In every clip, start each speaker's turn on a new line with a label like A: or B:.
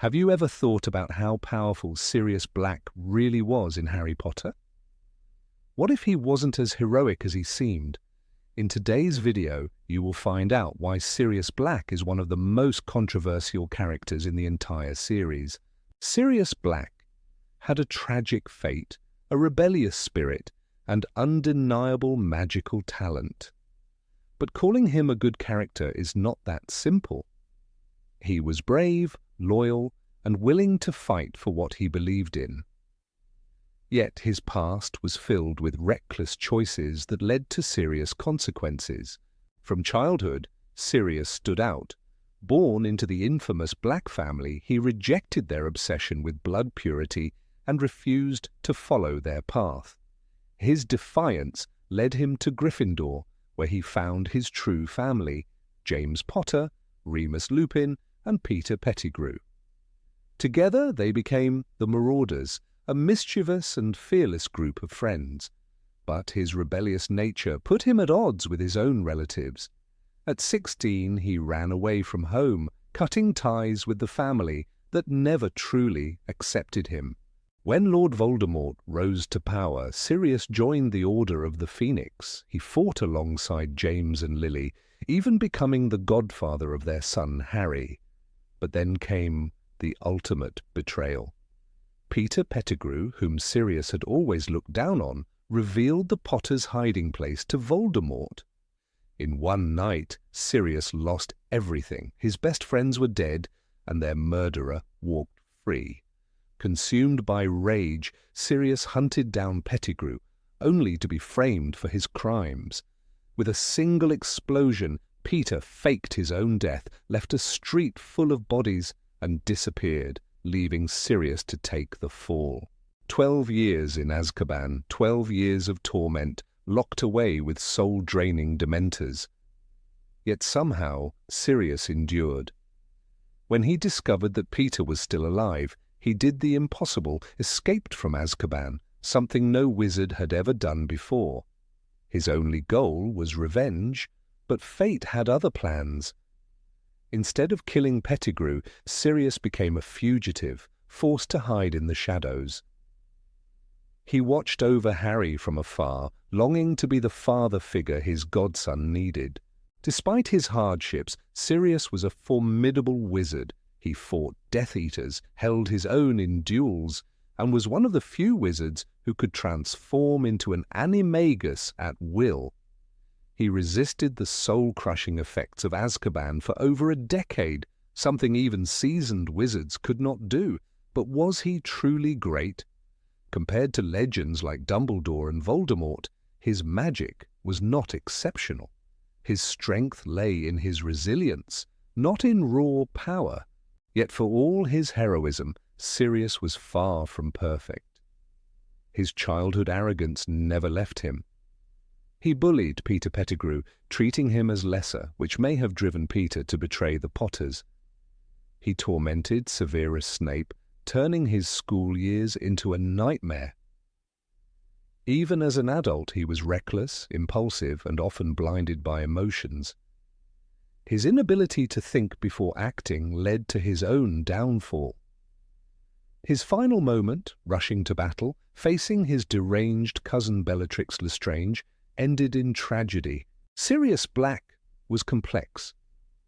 A: Have you ever thought about how powerful Sirius Black really was in Harry Potter? What if he wasn't as heroic as he seemed? In today's video, you will find out why Sirius Black is one of the most controversial characters in the entire series. Sirius Black had a tragic fate, a rebellious spirit, and undeniable magical talent. But calling him a good character is not that simple. He was brave, loyal, and willing to fight for what he believed in. Yet his past was filled with reckless choices that led to serious consequences. From childhood, Sirius stood out. Born into the infamous Black family, he rejected their obsession with blood purity and refused to follow their path. His defiance led him to Gryffindor, where he found his true family, James Potter, Remus Lupin, and Peter Pettigrew. Together they became the Marauders, a mischievous and fearless group of friends. But his rebellious nature put him at odds with his own relatives. At 16, he ran away from home, cutting ties with the family that never truly accepted him. When Lord Voldemort rose to power, Sirius joined the Order of the Phoenix. He fought alongside James and Lily, even becoming the godfather of their son Harry. But then came the ultimate betrayal. Peter Pettigrew, whom Sirius had always looked down on, revealed the Potters' hiding place to Voldemort. In one night, Sirius lost everything. His best friends were dead, and their murderer walked free. Consumed by rage, Sirius hunted down Pettigrew, only to be framed for his crimes. With a single explosion, Peter faked his own death, left a street full of bodies, and disappeared, leaving Sirius to take the fall. 12 years in Azkaban, 12 years of torment, locked away with soul-draining dementors. Yet somehow Sirius endured. When he discovered that Peter was still alive, he did the impossible, escaped from Azkaban, something no wizard had ever done before. His only goal was revenge, but fate had other plans. Instead of killing Pettigrew, Sirius became a fugitive, forced to hide in the shadows. He watched over Harry from afar, longing to be the father figure his godson needed. Despite his hardships, Sirius was a formidable wizard. He fought Death Eaters, held his own in duels, and was one of the few wizards who could transform into an animagus at will. He resisted the soul-crushing effects of Azkaban for over a decade, something even seasoned wizards could not do. But was he truly great? Compared to legends like Dumbledore and Voldemort, his magic was not exceptional. His strength lay in his resilience, not in raw power. Yet for all his heroism, Sirius was far from perfect. His childhood arrogance never left him. He bullied Peter Pettigrew, treating him as lesser, which may have driven Peter to betray the Potters. He tormented Severus Snape, turning his school years into a nightmare. Even as an adult, he was reckless, impulsive, and often blinded by emotions. His inability to think before acting led to his own downfall. His final moment, rushing to battle, facing his deranged cousin Bellatrix Lestrange, ended in tragedy. Sirius Black was complex,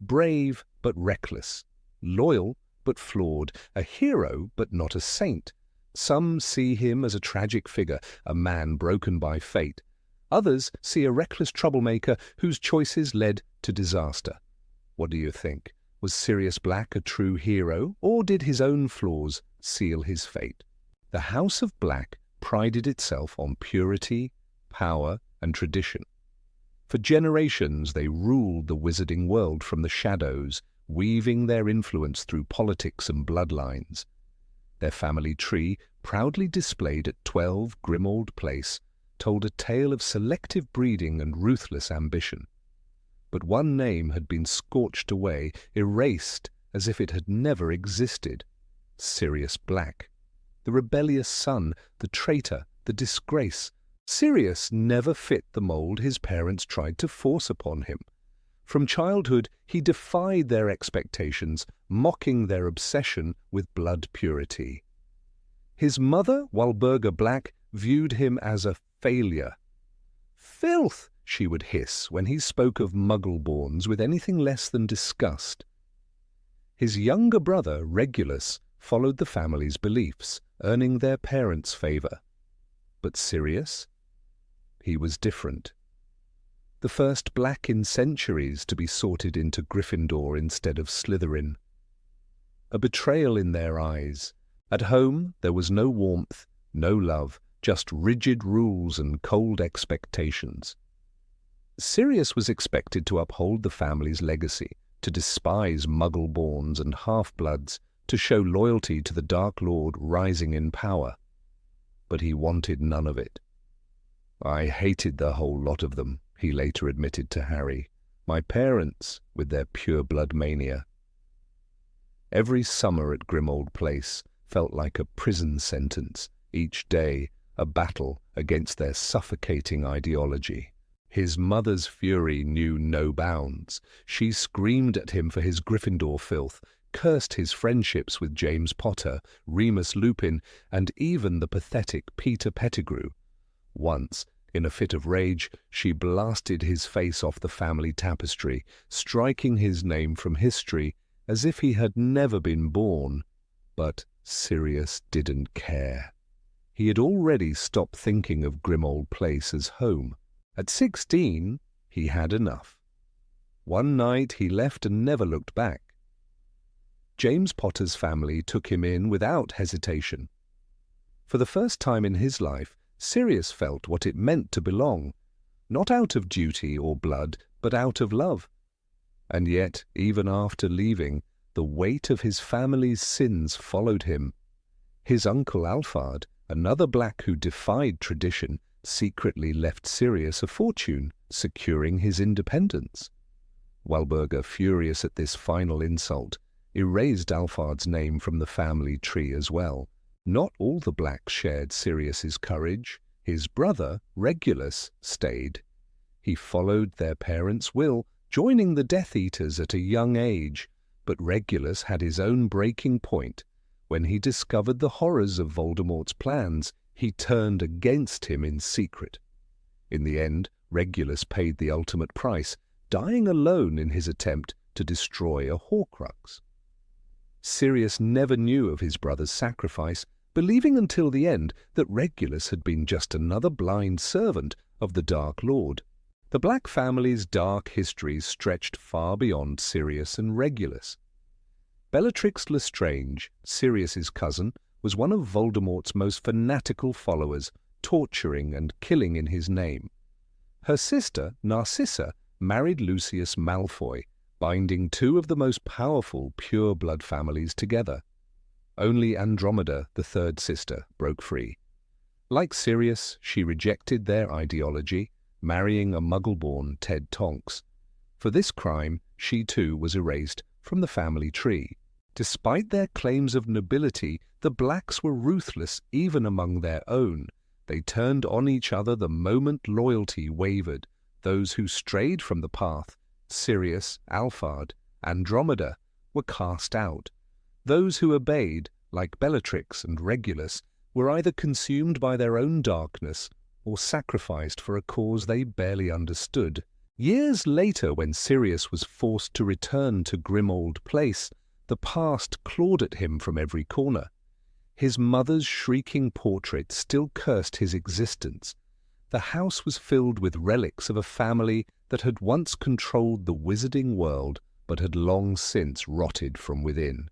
A: brave but reckless, loyal but flawed, a hero but not a saint. Some see him as a tragic figure, a man broken by fate. Others see a reckless troublemaker whose choices led to disaster. What do you think? Was Sirius Black a true hero, or did his own flaws seal his fate? The House of Black prided itself on purity, power, and tradition. For generations they ruled the wizarding world from the shadows, weaving their influence through politics and bloodlines. Their family tree, proudly displayed at 12 Grimmauld Place, told a tale of selective breeding and ruthless ambition. But one name had been scorched away, erased as if it had never existed: Sirius Black. The rebellious son, the traitor, the disgrace. Sirius never fit the mold his parents tried to force upon him. From childhood, he defied their expectations, mocking their obsession with blood purity. His mother, Walburga Black, viewed him as a failure. "Filth!" she would hiss when he spoke of Muggle-borns with anything less than disgust. His younger brother, Regulus, followed the family's beliefs, earning their parents' favour. But Sirius? He was different. The first Black in centuries to be sorted into Gryffindor instead of Slytherin. A betrayal in their eyes. At home there was no warmth, no love, just rigid rules and cold expectations. Sirius was expected to uphold the family's legacy, to despise Muggle-borns and half-bloods, to show loyalty to the Dark Lord rising in power. But he wanted none of it. "I hated the whole lot of them," he later admitted to Harry. "My parents, with their pure-blood mania." Every summer at Grimmauld Place felt like a prison sentence, each day a battle against their suffocating ideology. His mother's fury knew no bounds. She screamed at him for his Gryffindor filth, cursed his friendships with James Potter, Remus Lupin, and even the pathetic Peter Pettigrew. Once, in a fit of rage, she blasted his face off the family tapestry, striking his name from history as if he had never been born. But Sirius didn't care. He had already stopped thinking of Grimmauld Place as home. At 16, he had enough. One night he left and never looked back. James Potter's family took him in without hesitation. For the first time in his life, Sirius felt what it meant to belong, not out of duty or blood, but out of love. And yet, even after leaving, the weight of his family's sins followed him. His uncle Alphard, another Black who defied tradition, secretly left Sirius a fortune, securing his independence. Walburga, furious at this final insult, erased Alphard's name from the family tree as well. Not all the Blacks shared Sirius's courage. His brother, Regulus, stayed. He followed their parents' will, joining the Death Eaters at a young age, but Regulus had his own breaking point. When he discovered the horrors of Voldemort's plans, he turned against him in secret. In the end, Regulus paid the ultimate price, dying alone in his attempt to destroy a Horcrux. Sirius never knew of his brother's sacrifice, believing until the end that Regulus had been just another blind servant of the Dark Lord. The Black family's dark histories stretched far beyond Sirius and Regulus. Bellatrix Lestrange, Sirius's cousin, was one of Voldemort's most fanatical followers, torturing and killing in his name. Her sister, Narcissa, married Lucius Malfoy, binding two of the most powerful pure-blood families together. Only Andromeda, the third sister, broke free. Like Sirius, she rejected their ideology, marrying a Muggle-born Ted Tonks. For this crime, she too was erased from the family tree. Despite their claims of nobility, the Blacks were ruthless even among their own. They turned on each other the moment loyalty wavered. Those who strayed from the path, Sirius, Alphard, Andromeda, were cast out. Those who obeyed, like Bellatrix and Regulus, were either consumed by their own darkness or sacrificed for a cause they barely understood. Years later, when Sirius was forced to return to Grimmauld Place, the past clawed at him from every corner. His mother's shrieking portrait still cursed his existence. The house was filled with relics of a family that had once controlled the wizarding world but had long since rotted from within.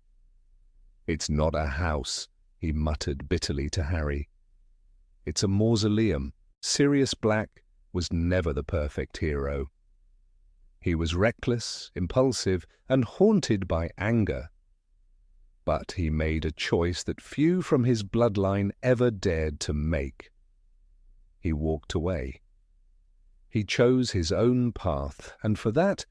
A: "It's not a house," he muttered bitterly to Harry. "It's a mausoleum." Sirius Black was never the perfect hero. He was reckless, impulsive, and haunted by anger. But he made a choice that few from his bloodline ever dared to make. He walked away. He chose his own path, and for that